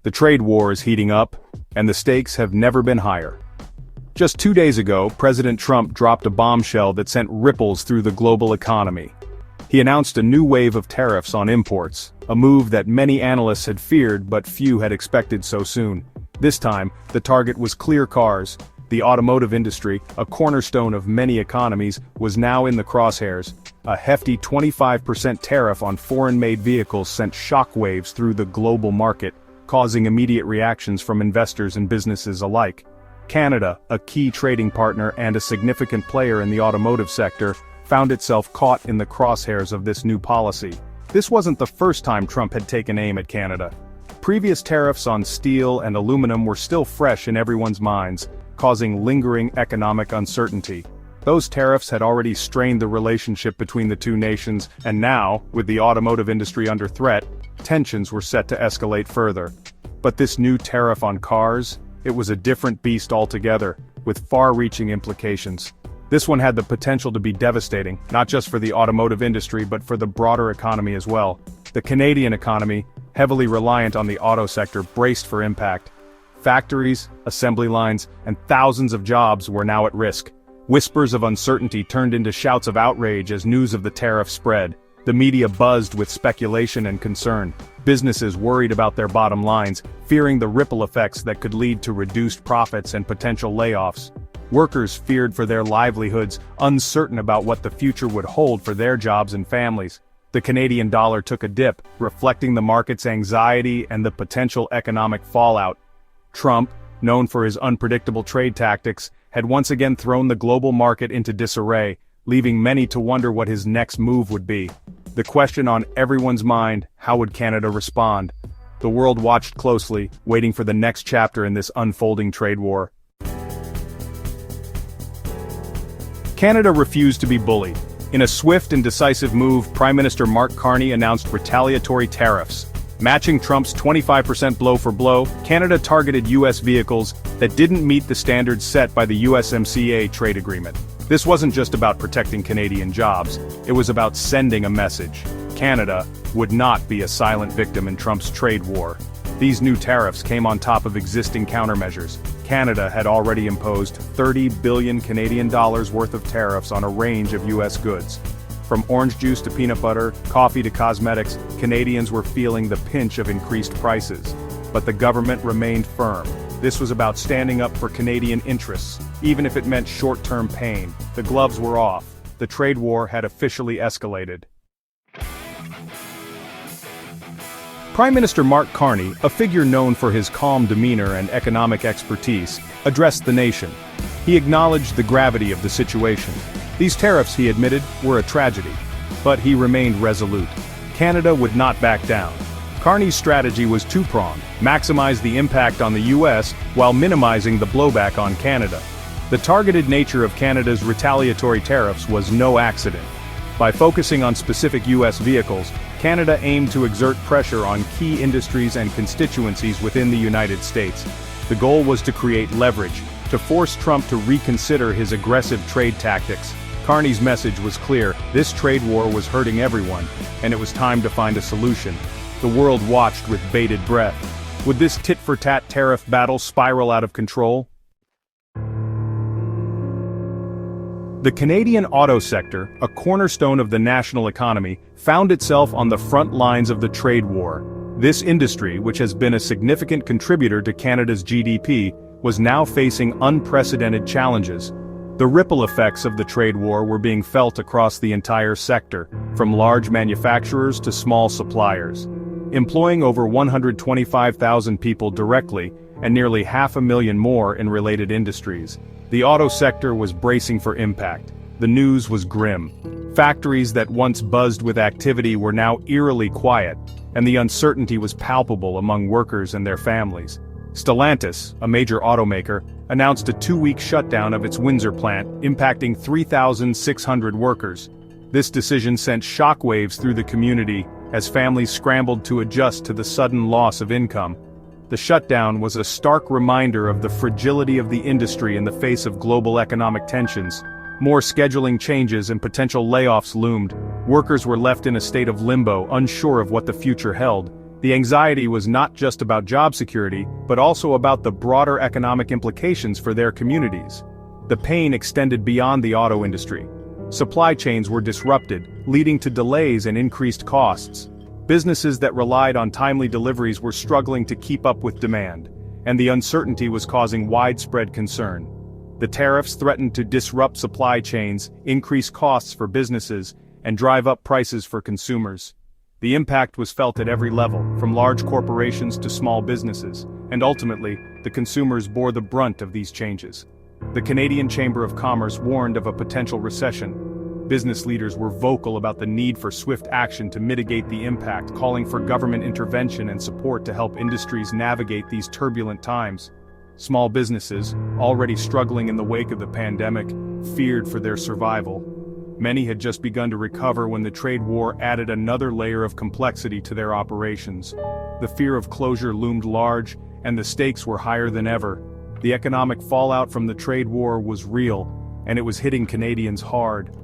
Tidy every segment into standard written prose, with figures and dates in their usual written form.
The trade war is heating up, and the stakes have never been higher. Just 2 days ago, President Trump dropped a bombshell that sent ripples through the global economy. He announced a new wave of tariffs on imports, a move that many analysts had feared but few had expected so soon. This time, the target was clear: cars. The automotive industry, a cornerstone of many economies, was now in the crosshairs. A hefty 25% tariff on foreign-made vehicles sent shockwaves through the global market, causing immediate reactions from investors and businesses alike. Canada, a key trading partner and a significant player in the automotive sector, found itself caught in the crosshairs of this new policy. This wasn't the first time Trump had taken aim at Canada. Previous tariffs on steel and aluminum were still fresh in everyone's minds, causing lingering economic uncertainty. Those tariffs had already strained the relationship between the two nations, and now, with the automotive industry under threat, tensions were set to escalate further. But this new tariff on cars? It was a different beast altogether, with far-reaching implications. This one had the potential to be devastating, not just for the automotive industry but for the broader economy as well. The Canadian economy, heavily reliant on the auto sector, braced for impact. Factories, assembly lines, and thousands of jobs were now at risk. Whispers of uncertainty turned into shouts of outrage as news of the tariff spread. The media buzzed with speculation and concern. Businesses worried about their bottom lines, fearing the ripple effects that could lead to reduced profits and potential layoffs. Workers feared for their livelihoods, uncertain about what the future would hold for their jobs and families. The Canadian dollar took a dip, reflecting the market's anxiety and the potential economic fallout. Trump, known for his unpredictable trade tactics, had once again thrown the global market into disarray, leaving many to wonder what his next move would be. The question on everyone's mind: how would Canada respond? The world watched closely, waiting for the next chapter in this unfolding trade war. Canada refused to be bullied. In a swift and decisive move, Prime Minister Mark Carney announced retaliatory tariffs. Matching Trump's 25% blow-for-blow, Canada targeted U.S. vehicles that didn't meet the standards set by the USMCA trade agreement. This wasn't just about protecting Canadian jobs, it was about sending a message. Canada would not be a silent victim in Trump's trade war. These new tariffs came on top of existing countermeasures. Canada had already imposed 30 billion Canadian dollars worth of tariffs on a range of U.S. goods. From orange juice to peanut butter, coffee to cosmetics, Canadians were feeling the pinch of increased prices. But the government remained firm. This was about standing up for Canadian interests, even if it meant short-term pain. The gloves were off. The trade war had officially escalated. Prime Minister Mark Carney, a figure known for his calm demeanor and economic expertise, addressed the nation. He acknowledged the gravity of the situation. These tariffs, he admitted, were a tragedy. But he remained resolute. Canada would not back down. Carney's strategy was two-pronged: maximize the impact on the U.S. while minimizing the blowback on Canada. The targeted nature of Canada's retaliatory tariffs was no accident. By focusing on specific U.S. vehicles, Canada aimed to exert pressure on key industries and constituencies within the United States. The goal was to create leverage, to force Trump to reconsider his aggressive trade tactics. Carney's message was clear: this trade war was hurting everyone, and it was time to find a solution. The world watched with bated breath. Would this tit-for-tat tariff battle spiral out of control? The Canadian auto sector, a cornerstone of the national economy, found itself on the front lines of the trade war. This industry, which has been a significant contributor to Canada's GDP, was now facing unprecedented challenges. The ripple effects of the trade war were being felt across the entire sector, from large manufacturers to small suppliers. Employing over 125,000 people directly, and nearly 500,000 more in related industries, the auto sector was bracing for impact. The news was grim. Factories that once buzzed with activity were now eerily quiet, and the uncertainty was palpable among workers and their families. Stellantis, a major automaker, announced a 2-week shutdown of its Windsor plant, impacting 3,600 workers. This decision sent shockwaves through the community as families scrambled to adjust to the sudden loss of income. The shutdown was a stark reminder of the fragility of the industry in the face of global economic tensions. More scheduling changes and potential layoffs loomed. Workers were left in a state of limbo, unsure of what the future held. The anxiety was not just about job security, but also about the broader economic implications for their communities. The pain extended beyond the auto industry. Supply chains were disrupted, leading to delays and increased costs. Businesses that relied on timely deliveries were struggling to keep up with demand, and the uncertainty was causing widespread concern. The tariffs threatened to disrupt supply chains, increase costs for businesses, and drive up prices for consumers. The impact was felt at every level, from large corporations to small businesses, and ultimately, the consumers bore the brunt of these changes. The Canadian Chamber of Commerce warned of a potential recession. Business leaders were vocal about the need for swift action to mitigate the impact, calling for government intervention and support to help industries navigate these turbulent times. Small businesses, already struggling in the wake of the pandemic, feared for their survival. Many had just begun to recover when the trade war added another layer of complexity to their operations. The fear of closure loomed large, and the stakes were higher than ever. The economic fallout from the trade war was real, and it was hitting Canadians hard.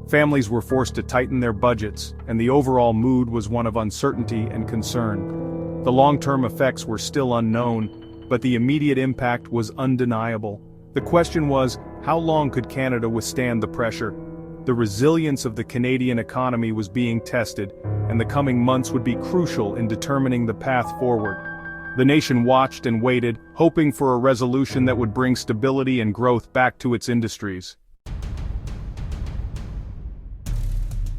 Families were forced to tighten their budgets, and the overall mood was one of uncertainty and concern. The long-term effects were still unknown, but the immediate impact was undeniable. The question was, how long could Canada withstand the pressure? The resilience of the Canadian economy was being tested, and the coming months would be crucial in determining the path forward. The nation watched and waited, hoping for a resolution that would bring stability and growth back to its industries.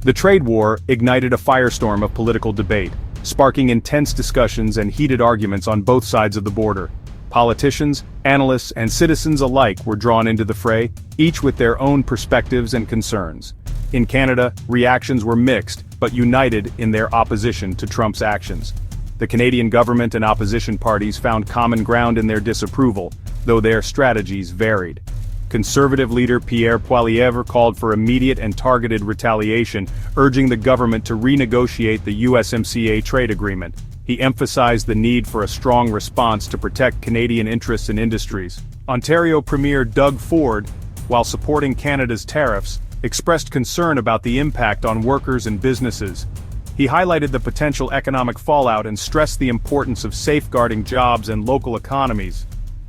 The trade war ignited a firestorm of political debate, sparking intense discussions and heated arguments on both sides of the border. Politicians, analysts, and citizens alike were drawn into the fray, each with their own perspectives and concerns. In Canada, reactions were mixed, but united in their opposition to Trump's actions. The Canadian government and opposition parties found common ground in their disapproval, though their strategies varied. Conservative leader Pierre Poilievre called for immediate and targeted retaliation, urging the government to renegotiate the USMCA trade agreement. He emphasized the need for a strong response to protect Canadian interests and industries. Ontario Premier Doug Ford, while supporting Canada's tariffs, expressed concern about the impact on workers and businesses. He highlighted the potential economic fallout and stressed the importance of safeguarding jobs and local economies.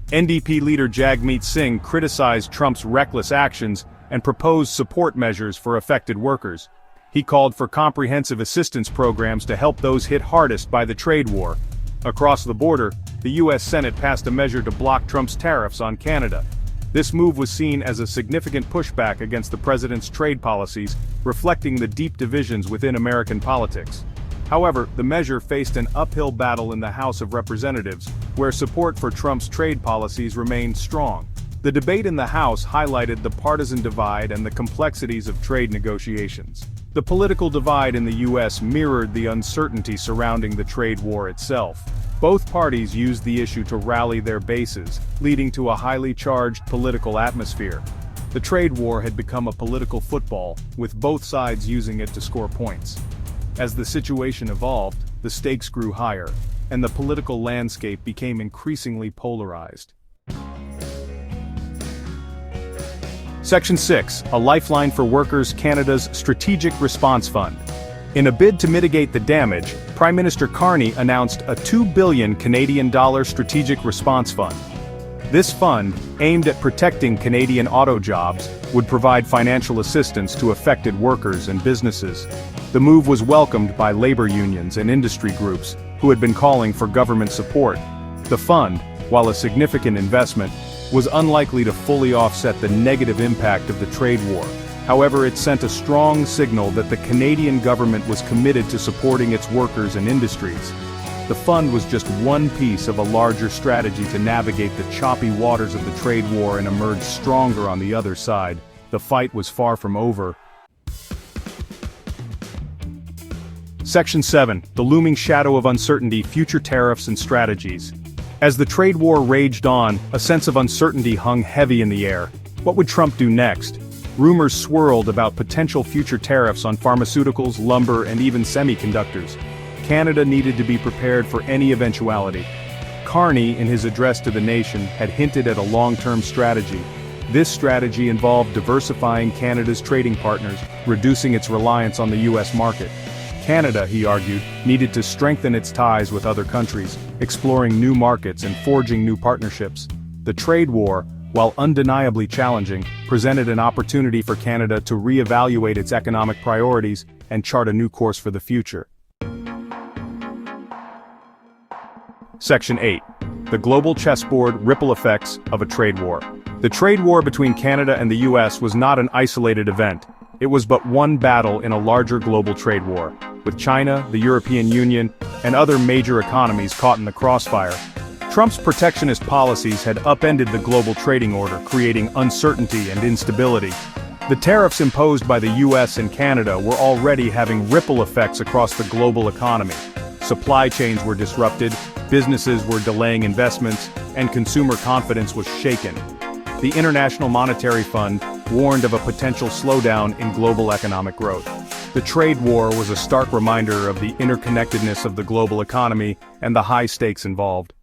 NDP leader Jagmeet Singh criticized Trump's reckless actions and proposed support measures for affected workers. He called for comprehensive assistance programs to help those hit hardest by the trade war. Across the border, the U.S. Senate passed a measure to block Trump's tariffs on Canada. This move was seen as a significant pushback against the president's trade policies, reflecting the deep divisions within American politics. However, the measure faced an uphill battle in the House of Representatives, where support for Trump's trade policies remained strong. The debate in the House highlighted the partisan divide and the complexities of trade negotiations. The political divide in the U.S. mirrored the uncertainty surrounding the trade war itself. Both parties used the issue to rally their bases, leading to a highly charged political atmosphere. The trade war had become a political football, with both sides using it to score points. As the situation evolved, the stakes grew higher, and the political landscape became increasingly polarized. Section 6, a lifeline for workers, Canada's Strategic Response Fund. In a bid to mitigate the damage, Prime Minister Carney announced a $2 billion Canadian Strategic Response Fund. This fund, aimed at protecting Canadian auto jobs, would provide financial assistance to affected workers and businesses. The move was welcomed by labor unions and industry groups, who had been calling for government support. The fund, while a significant investment, was unlikely to fully offset the negative impact of the trade war. However, it sent a strong signal that the Canadian government was committed to supporting its workers and industries. The fund was just one piece of a larger strategy to navigate the choppy waters of the trade war and emerge stronger on the other side. The fight was far from over. Section 7, the looming shadow of uncertainty, future tariffs and strategies. As the trade war raged on, a sense of uncertainty hung heavy in the air. What would Trump do next? Rumors swirled about potential future tariffs on pharmaceuticals, lumber, and even semiconductors. Canada needed to be prepared for any eventuality. Carney, in his address to the nation, had hinted at a long-term strategy. This strategy involved diversifying Canada's trading partners, reducing its reliance on the U.S. market. Canada, he argued, needed to strengthen its ties with other countries, exploring new markets and forging new partnerships. The trade war, while undeniably challenging, presented an opportunity for Canada to re-evaluate its economic priorities and chart a new course for the future. Section 8. The global chessboard ripple effects of a trade war. The trade war between Canada and the U.S. was not an isolated event. It was but one battle in a larger global trade war, with China, the European Union, and other major economies caught in the crossfire. Trump's protectionist policies had upended the global trading order, creating uncertainty and instability. The tariffs imposed by the U.S. and Canada were already having ripple effects across the global economy. Supply chains were disrupted, businesses were delaying investments, and consumer confidence was shaken. The International Monetary Fund warned of a potential slowdown in global economic growth. The trade war was a stark reminder of the interconnectedness of the global economy and the high stakes involved.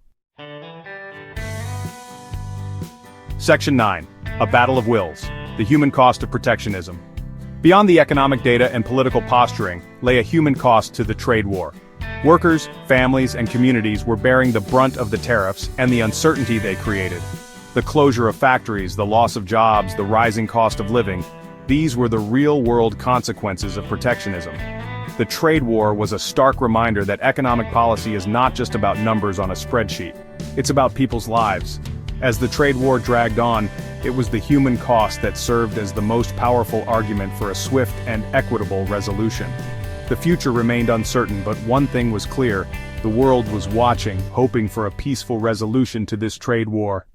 Section 9. A battle of wills. The human cost of protectionism. Beyond the economic data and political posturing lay a human cost to the trade war. Workers, families, and communities were bearing the brunt of the tariffs and the uncertainty they created. The closure of factories, the loss of jobs, the rising cost of living, these were the real-world consequences of protectionism. The trade war was a stark reminder that economic policy is not just about numbers on a spreadsheet. It's about people's lives. As the trade war dragged on, it was the human cost that served as the most powerful argument for a swift and equitable resolution. The future remained uncertain, but one thing was clear: the world was watching, hoping for a peaceful resolution to this trade war.